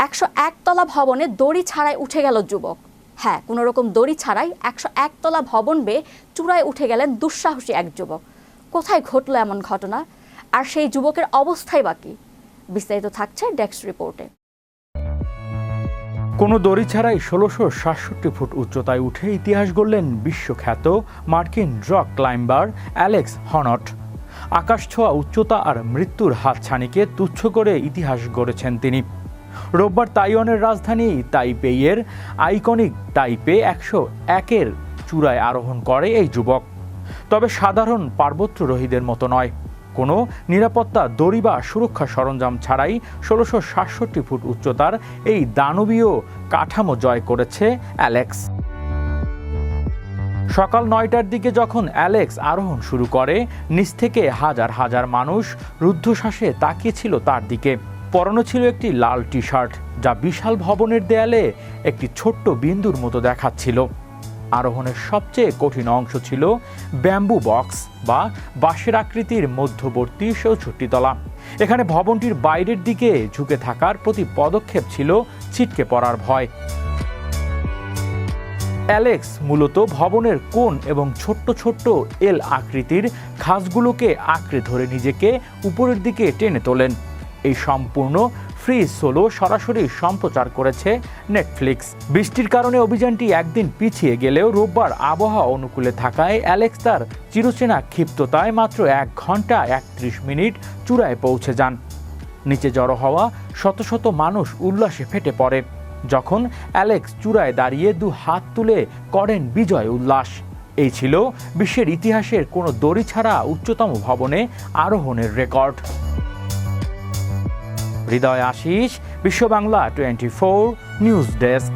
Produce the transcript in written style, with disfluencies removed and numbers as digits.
101 তলা ভবনে দড়ি ছাড়াই উঠে গেল যুবক। হ্যাঁ, কোনো রকম দড়ি ছাড়াই 101 তলা ভবন বেয়ে চূড়ায় উঠে গেলেন দুঃসাহসী এক যুবক। কোথায় ঘটলো এমন ঘটনা, আর সেই যুবকের অবস্থাই বাকি? বিস্তারিত থাকছে ডেস্ক রিপোর্টে। কোনো দড়ি ছাড়াই ১৬৬৭ ফুট উচ্চতায় উঠে ইতিহাস গড়লেন বিশ্বখ্যাত মার্কিন রক ক্লাইম্বার অ্যালেক্স হনট। আকাশ ছোঁয়া উচ্চতা আর মৃত্যুর হাতছানিকে তুচ্ছ করে ইতিহাস গড়েছেন তিনি। রোববার তাইওয়ানের রাজধানী তাইপেইয়ের আইকনিক তাইপে ১০১-এর চূড়ায় আরোহণ করে এই যুবক। তবে সাধারণ পার্বত্যারোহীদের মতো নয়, কোনো নিরাপত্তা দড়ি বা সুরক্ষা সরঞ্জাম ছাড়াই ১৬৬৭ ফুট উচ্চতার এই দানবীয় কাঠামো জয় করেছে অ্যালেক্স। সকাল ৯টার দিকে যখন অ্যালেক্স আরোহণ শুরু করে, নিচ থেকে হাজার হাজার মানুষ রুদ্ধশ্বাসে তাকিয়েছিল তার দিকে। পরনে ছিল একটি লাল টি শার্ট, যা বিশাল ভবনের দেয়ালে একটি ছোট্ট বিন্দুর মতো দেখাচ্ছিল। আরোহণের সবচেয়ে কঠিন অংশ ছিল ব্যাম্বু বক্স বা বাঁশের আকৃতির মধ্যবর্তী ৬৪ তলা। এখানে ভবনটির বাইরের দিকে ঝুঁকে থাকার প্রতি পদক্ষেপ ছিল ছিটকে পড়ার ভয়। অ্যালেক্স মূলত ভবনের কোণ এবং ছোট্ট ছোট্ট এল আকৃতির খাঁজগুলোকে আঁকড়ে ধরে নিজেকে উপরের দিকে টেনে তোলেন। এই সম্পূর্ণ ফ্রি সোলো সরাসরি সম্প্রচার করেছে নেটফ্লিক্স। বৃষ্টির কারণে অভিযানটি একদিন পিছিয়ে গেলেও রোববার আবহাওয়া অনুকূলে থাকায় অ্যালেক্স তার চিরচেনা ক্ষিপ্ততায় মাত্র ১ ঘন্টা ৩১ মিনিট চূড়ায় পৌঁছে যান। নিচে জড়ো হওয়া শত শত মানুষ উল্লাসে ফেটে পড়ে যখন অ্যালেক্স চূড়ায় দাঁড়িয়ে ২ হাত তুলে করেন বিজয় উল্লাস। এই ছিল বিশ্বের ইতিহাসের কোনো দড়ি ছাড়া উচ্চতম ভবনে আরোহণের রেকর্ড। হৃদয় আশিস, বিশ্ব বাংলা 24 নিউজ ডেস্ক।